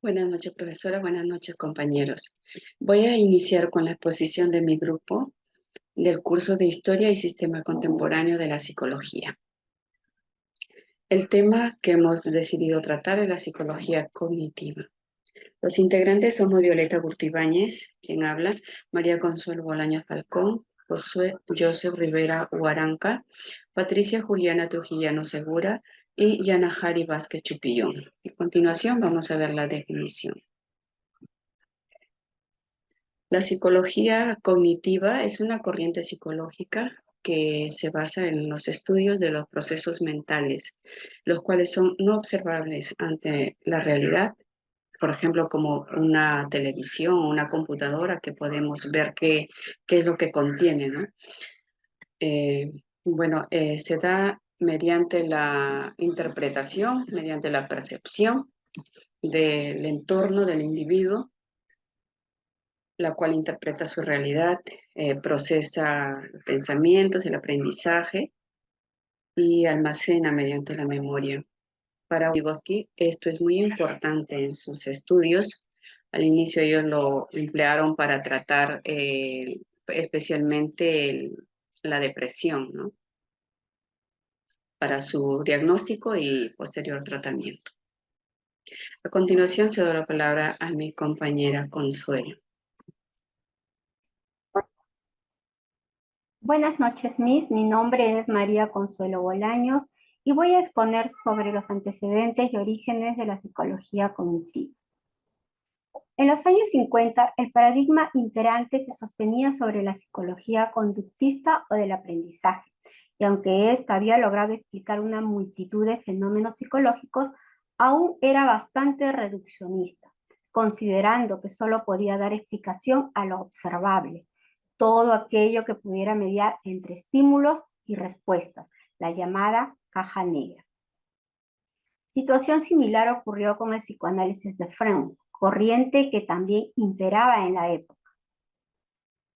Buenas noches, profesora. Buenas noches, compañeros. Voy a iniciar con la exposición de mi grupo del curso de Historia y Sistema Contemporáneo de la Psicología. El tema que hemos decidido tratar es la psicología cognitiva. Los integrantes somos Violeta Gurtibáñez, quien habla, María Consuelo Bolaños Falcón, Josué Joseph Rivera Huaranca, Patricia Juliana Trujillano Segura y Yanahari Vázquez Chupillón. A continuación vamos a ver la definición. La psicología cognitiva es una corriente psicológica que se basa en los estudios de los procesos mentales, los cuales son no observables ante la realidad, por ejemplo, como una televisión o una computadora que podemos ver qué es lo que contiene, ¿no? Eh, Se da mediante la interpretación, mediante la percepción del entorno del individuo, la cual interpreta su realidad, procesa pensamientos, el aprendizaje y almacena mediante la memoria. Para Vygotsky, esto es muy importante en sus estudios. Al inicio ellos lo emplearon para tratar especialmente la depresión, ¿no? Para su diagnóstico y posterior tratamiento. A continuación, cedo la palabra a mi compañera Consuelo. Buenas noches, Miss. Mi nombre es María Consuelo Bolaños y voy a exponer sobre los antecedentes y orígenes de la psicología cognitiva. En los años 50, el paradigma imperante se sostenía sobre la psicología conductista o del aprendizaje, y aunque ésta había logrado explicar una multitud de fenómenos psicológicos, aún era bastante reduccionista, considerando que solo podía dar explicación a lo observable, todo aquello que pudiera mediar entre estímulos y respuestas, la llamada caja negra. Situación similar ocurrió con el psicoanálisis de Freud, corriente que también imperaba en la época.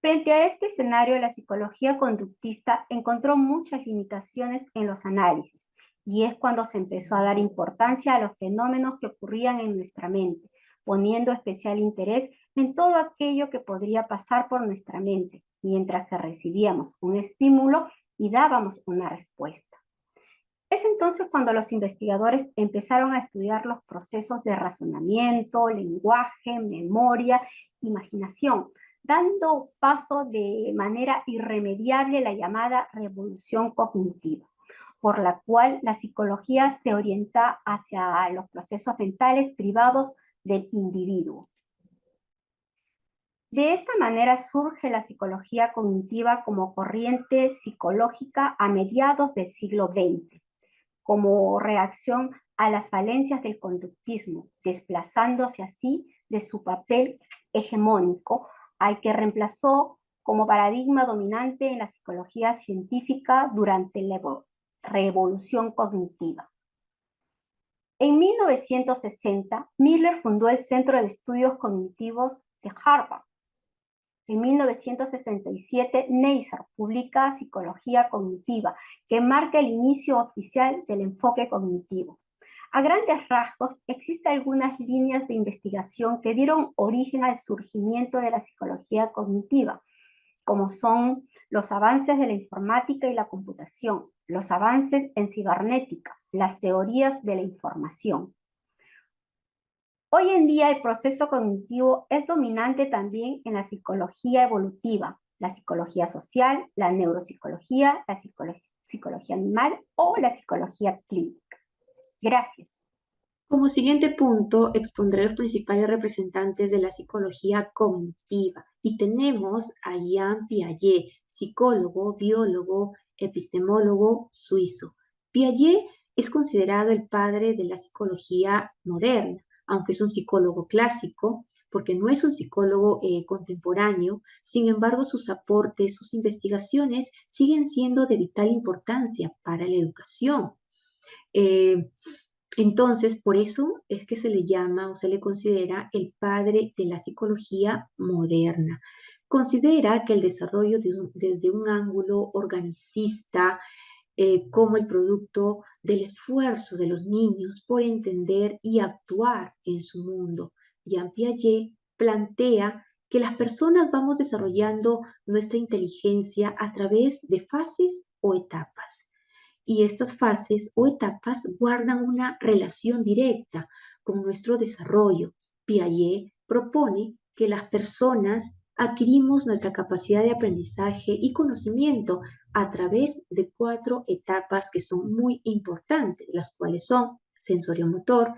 Frente a este escenario, la psicología conductista encontró muchas limitaciones en los análisis, y es cuando se empezó a dar importancia a los fenómenos que ocurrían en nuestra mente, poniendo especial interés en todo aquello que podría pasar por nuestra mente, mientras que recibíamos un estímulo y dábamos una respuesta. Es entonces cuando los investigadores empezaron a estudiar los procesos de razonamiento, lenguaje, memoria, imaginación, dando paso de manera irremediable a la llamada revolución cognitiva, por la cual la psicología se orienta hacia los procesos mentales privados del individuo. De esta manera surge la psicología cognitiva como corriente psicológica a mediados del siglo XX, como reacción a las falencias del conductismo, desplazándose así de su papel hegemónico al que reemplazó como paradigma dominante en la psicología científica durante la revolución cognitiva. En 1960, Miller fundó el Centro de Estudios Cognitivos de Harvard. En 1967, Neisser publica Psicología Cognitiva, que marca el inicio oficial del enfoque cognitivo. A grandes rasgos, existen algunas líneas de investigación que dieron origen al surgimiento de la psicología cognitiva, como son los avances de la informática y la computación, los avances en cibernética, las teorías de la información. Hoy en día el proceso cognitivo es dominante también en la psicología evolutiva, la psicología social, la neuropsicología, la psicología animal o la psicología clínica. Gracias. Como siguiente punto, expondré los principales representantes de la psicología cognitiva. Y tenemos a Jean Piaget, psicólogo, biólogo, epistemólogo suizo. Piaget es considerado el padre de la psicología moderna, aunque es un psicólogo clásico, porque no es un psicólogo contemporáneo. Sin embargo, sus aportes, sus investigaciones siguen siendo de vital importancia para la educación. Entonces, por eso es que se le llama o se le considera el padre de la psicología moderna. Considera que el desarrollo desde un ángulo organicista, como el producto del esfuerzo de los niños por entender y actuar en su mundo, Jean Piaget plantea que las personas vamos desarrollando nuestra inteligencia a través de fases o etapas. Y estas fases o etapas guardan una relación directa con nuestro desarrollo. Piaget propone que las personas adquirimos nuestra capacidad de aprendizaje y conocimiento a través de 4 etapas que son muy importantes, las cuales son sensoriomotor,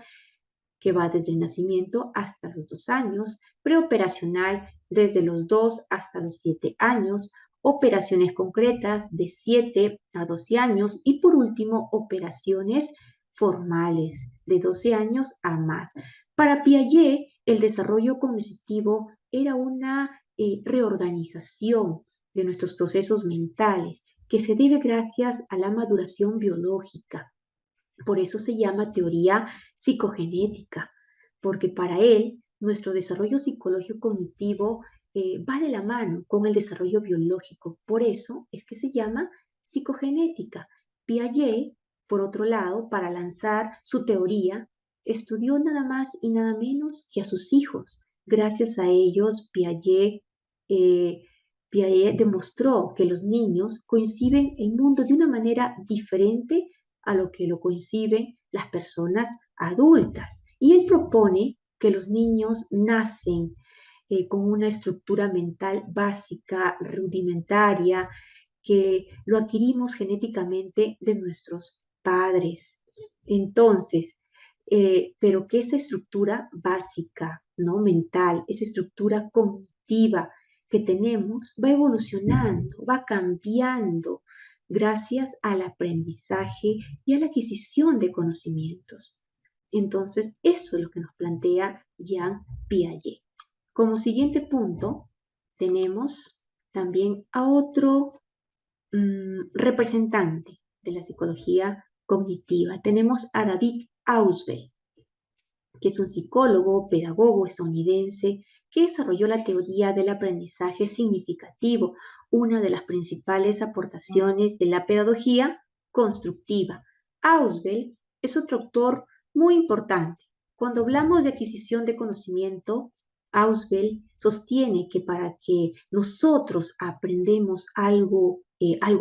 que va desde el nacimiento hasta los 2 años, preoperacional desde los 2 hasta los 7 años, operaciones concretas de 7 a 12 años y por último operaciones formales de 12 años a más. Para Piaget, el desarrollo cognitivo era una reorganización de nuestros procesos mentales que se debe gracias a la maduración biológica. Por eso se llama teoría psicogenética, porque para él nuestro desarrollo psicológico cognitivo va de la mano con el desarrollo biológico. Por eso es que se llama psicogenética. Piaget, por otro lado, para lanzar su teoría, estudió nada más y nada menos que a sus hijos. Gracias a ellos, Piaget demostró que los niños conciben el mundo de una manera diferente a lo que lo conciben las personas adultas. Y él propone que los niños nacen con una estructura mental básica, rudimentaria, que lo adquirimos genéticamente de nuestros padres. Entonces, pero que esa estructura básica, ¿no? Mental, esa estructura cognitiva que tenemos, va evolucionando, va cambiando gracias al aprendizaje y a la adquisición de conocimientos. Entonces, eso es lo que nos plantea Jean Piaget. Como siguiente punto, tenemos también a otro representante de la psicología cognitiva. Tenemos a David Ausubel, que es un psicólogo, pedagogo estadounidense que desarrolló la teoría del aprendizaje significativo, una de las principales aportaciones de la pedagogía constructiva. Ausubel es otro autor muy importante. Cuando hablamos de adquisición de conocimiento, Ausubel sostiene que para que nosotros aprendemos algo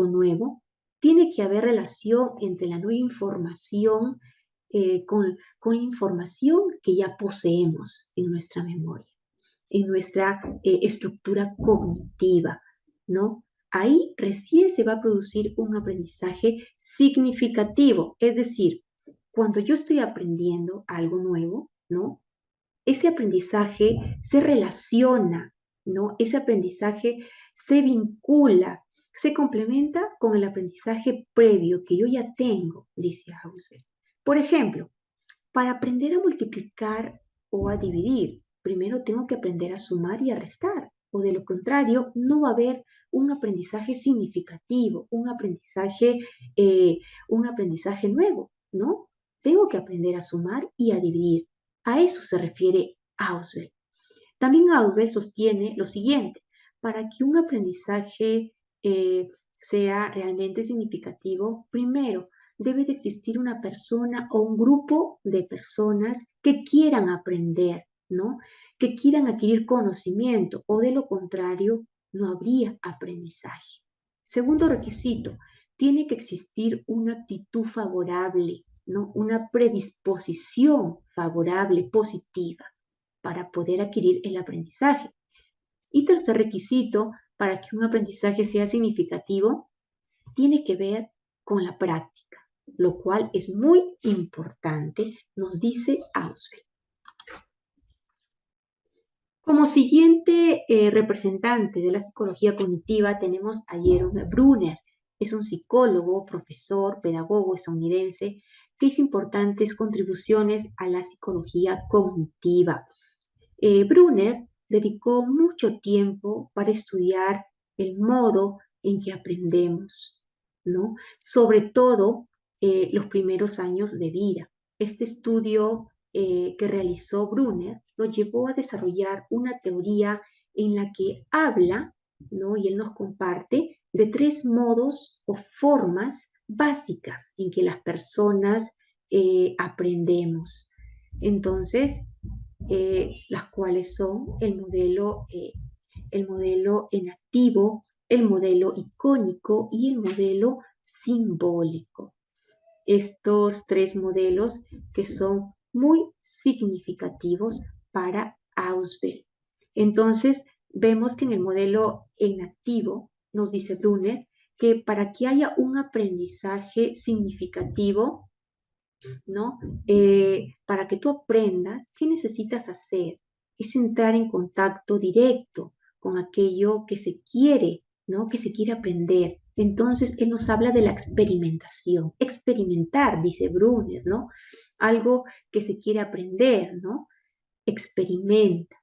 nuevo, tiene que haber relación entre la nueva información con la información que ya poseemos en nuestra memoria, en nuestra estructura cognitiva, ¿no? Ahí recién se va a producir un aprendizaje significativo, es decir, cuando yo estoy aprendiendo algo nuevo, ¿no? Ese aprendizaje se relaciona, ¿no? Ese aprendizaje se vincula, se complementa con el aprendizaje previo que yo ya tengo, dice Ausubel. Por ejemplo, para aprender a multiplicar o a dividir, primero tengo que aprender a sumar y a restar, o de lo contrario, no va a haber un aprendizaje significativo, un aprendizaje nuevo, ¿no? Tengo que aprender a sumar y a dividir. A eso se refiere Ausubel. También Ausubel sostiene lo siguiente: para que un aprendizaje sea realmente significativo, primero debe de existir una persona o un grupo de personas que quieran aprender, ¿no? Que quieran adquirir conocimiento, o de lo contrario, no habría aprendizaje. Segundo requisito, tiene que existir una actitud favorable, ¿no? Una predisposición favorable, positiva, para poder adquirir el aprendizaje. Y tercer requisito, para que un aprendizaje sea significativo, tiene que ver con la práctica, lo cual es muy importante, nos dice Ausubel. Como siguiente representante de la psicología cognitiva tenemos a Jerome Bruner. Es un psicólogo, profesor, pedagogo estadounidense que hizo importantes contribuciones a la psicología cognitiva. Bruner dedicó mucho tiempo para estudiar el modo en que aprendemos, ¿no? Sobre todo los primeros años de vida. Este estudio que realizó Bruner lo llevó a desarrollar una teoría en la que habla, ¿no? Y él nos comparte de 3 modos o formas básicas en que las personas aprendemos. Entonces, las cuales son el modelo en activo, el modelo icónico y el modelo simbólico. Estos tres modelos que son muy significativos para Ausubel. Entonces, vemos que en el modelo en activo, nos dice Brunner, que para que haya un aprendizaje significativo, ¿no? Para que tú aprendas, ¿qué necesitas hacer? Es entrar en contacto directo con aquello que se quiere, ¿no? Que se quiere aprender. Entonces, él nos habla de la experimentación. Experimentar, dice Brunner, ¿no? Algo que se quiere aprender, ¿no? Experimenta.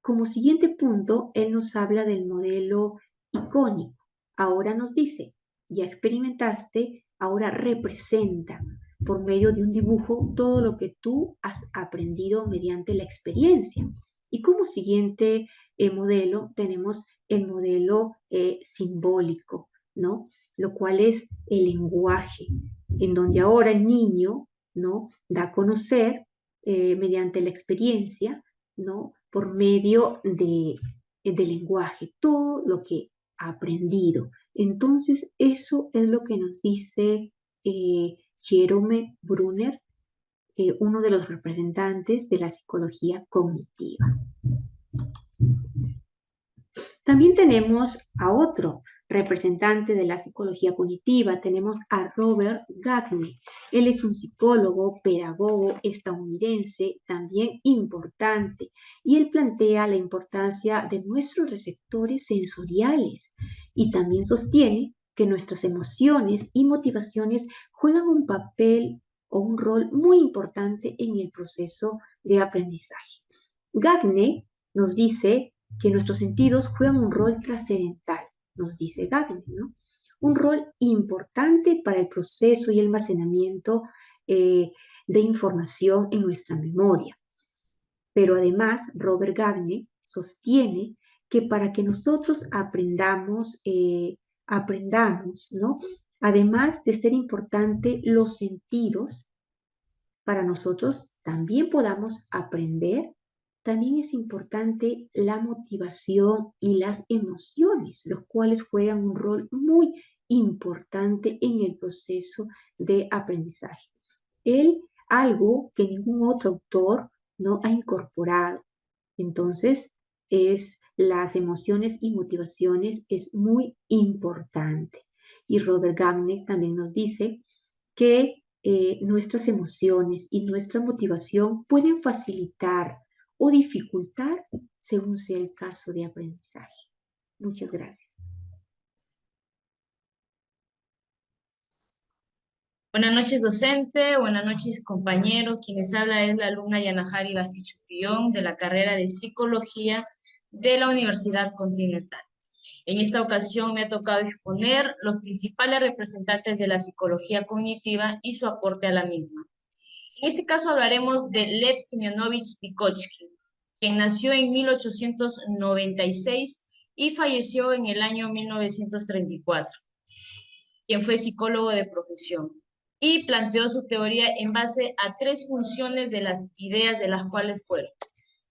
Como siguiente punto, él nos habla del modelo icónico. Ahora nos dice, ya experimentaste, ahora representa por medio de un dibujo todo lo que tú has aprendido mediante la experiencia. Y como siguiente modelo tenemos el modelo simbólico, ¿no? Lo cual es el lenguaje, en donde ahora el niño, ¿no? Da a conocer mediante la experiencia, ¿no? Por medio del lenguaje, todo lo que ha aprendido. Entonces, eso es lo que nos dice Jerome Brunner, uno de los representantes de la psicología cognitiva. También tenemos a otro representante de la psicología cognitiva, tenemos a Robert Gagne. Él es un psicólogo, pedagogo estadounidense, también importante, y él plantea la importancia de nuestros receptores sensoriales y también sostiene que nuestras emociones y motivaciones juegan un papel o un rol muy importante en el proceso de aprendizaje. Gagne nos dice que nuestros sentidos juegan un rol trascendental, nos dice Gagner, ¿no? Un rol importante para el proceso y el almacenamiento de información en nuestra memoria. Pero además, Robert Gagner sostiene que para que nosotros aprendamos, ¿no? Además de ser importante los sentidos, para nosotros también podamos aprender, también es importante la motivación y las emociones, los cuales juegan un rol muy importante en el proceso de aprendizaje. Algo que ningún otro autor no ha incorporado. Entonces, las emociones y motivaciones es muy importante. Y Robert Gagner también nos dice que nuestras emociones y nuestra motivación pueden facilitar o dificultar según sea el caso de aprendizaje. Muchas gracias. Buenas noches, docente. Buenas noches, compañeros. Quienes habla es la alumna Yanahari Bastichupillón de la carrera de Psicología de la Universidad Continental. En esta ocasión me ha tocado exponer los principales representantes de la psicología cognitiva y su aporte a la misma. En este caso hablaremos de Lev Semyonovich Vygotsky, quien nació en 1896 y falleció en el año 1934, quien fue psicólogo de profesión y planteó su teoría en base a tres funciones de las ideas de las cuales fueron.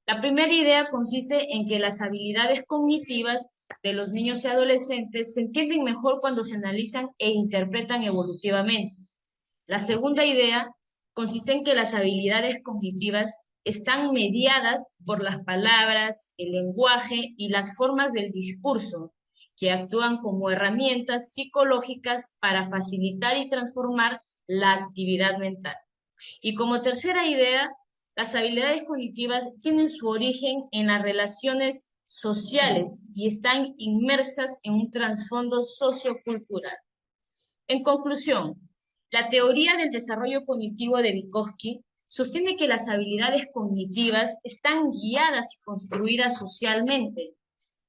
La primera idea consiste en que las habilidades cognitivas de los niños y adolescentes se entienden mejor cuando se analizan e interpretan evolutivamente. La segunda idea consiste en que las habilidades cognitivas están mediadas por las palabras, el lenguaje y las formas del discurso, que actúan como herramientas psicológicas para facilitar y transformar la actividad mental. Y como tercera idea, las habilidades cognitivas tienen su origen en las relaciones sociales y están inmersas en un trasfondo sociocultural. En conclusión, la teoría del desarrollo cognitivo de Vygotsky sostiene que las habilidades cognitivas están guiadas y construidas socialmente.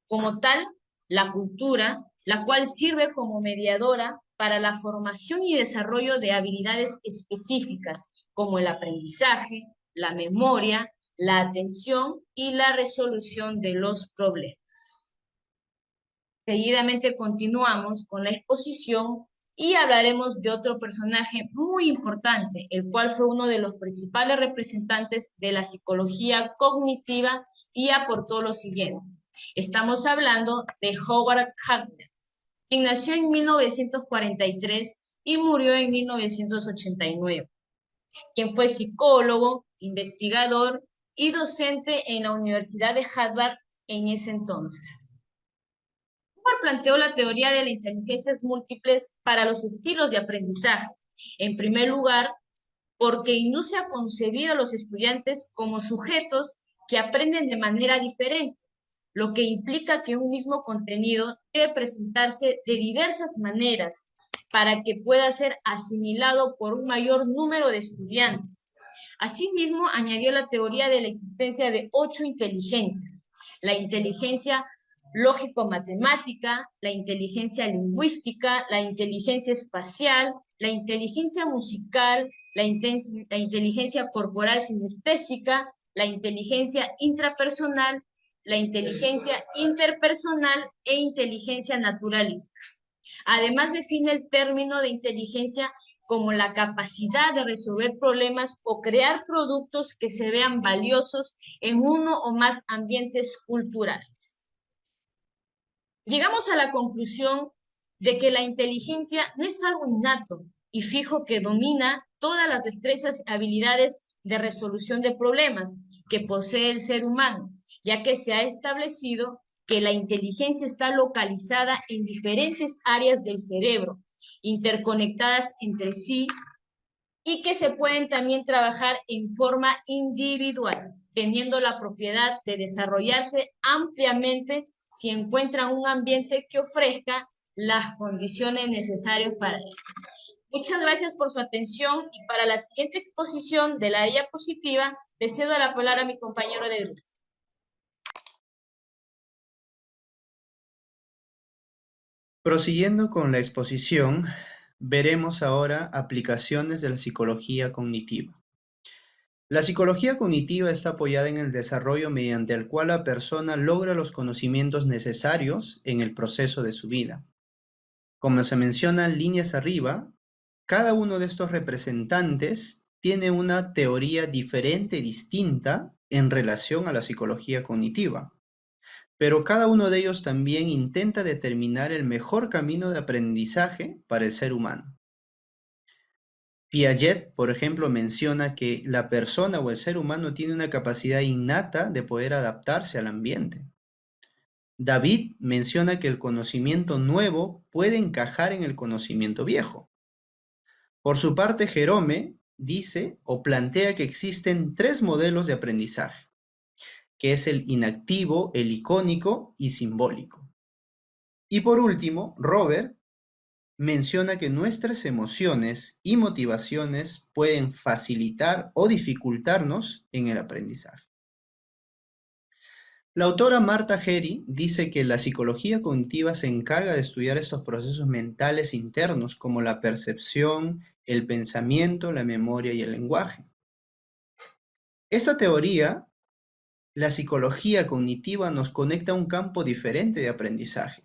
Como tal, la cultura, la cual sirve como mediadora para la formación y desarrollo de habilidades específicas, como el aprendizaje, la memoria, la atención y la resolución de los problemas. Seguidamente continuamos con la exposición Y hablaremos de otro personaje muy importante, el cual fue uno de los principales representantes de la psicología cognitiva y aportó lo siguiente. Estamos hablando de Howard Gardner, quien nació en 1943 y murió en 1989, quien fue psicólogo, investigador y docente en la Universidad de Harvard en ese entonces. Howard planteó la teoría de las inteligencias múltiples para los estilos de aprendizaje. En primer lugar, porque induce a concebir a los estudiantes como sujetos que aprenden de manera diferente, lo que implica que un mismo contenido debe presentarse de diversas maneras para que pueda ser asimilado por un mayor número de estudiantes. Asimismo, añadió la teoría de la existencia de 8 inteligencias: la inteligencia lógico-matemática, la inteligencia lingüística, la inteligencia espacial, la inteligencia musical, la inteligencia corporal sinestésica, la inteligencia intrapersonal, la inteligencia interpersonal e inteligencia naturalista. Además, define el término de inteligencia como la capacidad de resolver problemas o crear productos que se vean valiosos en uno o más ambientes culturales. Llegamos a la conclusión de que la inteligencia no es algo innato y fijo que domina todas las destrezas y habilidades de resolución de problemas que posee el ser humano, ya que se ha establecido que la inteligencia está localizada en diferentes áreas del cerebro, interconectadas entre sí, y que se pueden también trabajar en forma individual, teniendo la propiedad de desarrollarse ampliamente si encuentran un ambiente que ofrezca las condiciones necesarias para ello. Muchas gracias por su atención y para la siguiente exposición de la diapositiva le cedo la palabra a mi compañero de grupo. Prosiguiendo con la exposición, veremos ahora aplicaciones de la psicología cognitiva. La psicología cognitiva está apoyada en el desarrollo mediante el cual la persona logra los conocimientos necesarios en el proceso de su vida. Como se menciona en líneas arriba, cada uno de estos representantes tiene una teoría diferente y distinta en relación a la psicología cognitiva, pero cada uno de ellos también intenta determinar el mejor camino de aprendizaje para el ser humano. Piaget, por ejemplo, menciona que la persona o el ser humano tiene una capacidad innata de poder adaptarse al ambiente. David menciona que el conocimiento nuevo puede encajar en el conocimiento viejo. Por su parte, Jerome dice o plantea que existen 3 modelos de aprendizaje, que es el inactivo, el icónico y simbólico. Y por último, Robert menciona que nuestras emociones y motivaciones pueden facilitar o dificultarnos en el aprendizaje. La autora Martha Geri dice que la psicología cognitiva se encarga de estudiar estos procesos mentales internos como la percepción, el pensamiento, la memoria y el lenguaje. Esta teoría, la psicología cognitiva, nos conecta a un campo diferente de aprendizaje.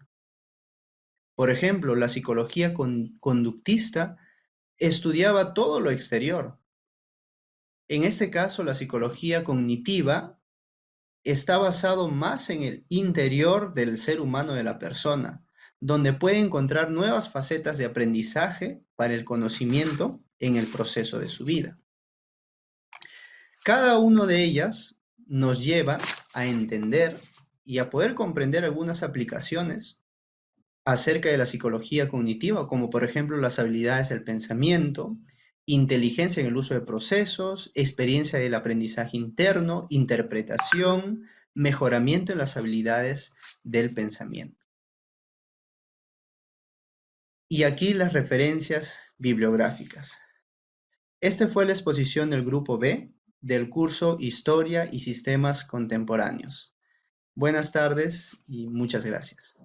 Por ejemplo, la psicología conductista estudiaba todo lo exterior. En este caso, la psicología cognitiva está basado más en el interior del ser humano, de la persona, donde puede encontrar nuevas facetas de aprendizaje para el conocimiento en el proceso de su vida. Cada una de ellas nos lleva a entender y a poder comprender algunas aplicaciones acerca de la psicología cognitiva, como por ejemplo las habilidades del pensamiento, inteligencia en el uso de procesos, experiencia del aprendizaje interno, interpretación, mejoramiento en las habilidades del pensamiento. Y aquí las referencias bibliográficas. Esta fue la exposición del grupo B del curso Historia y Sistemas Contemporáneos. Buenas tardes y muchas gracias.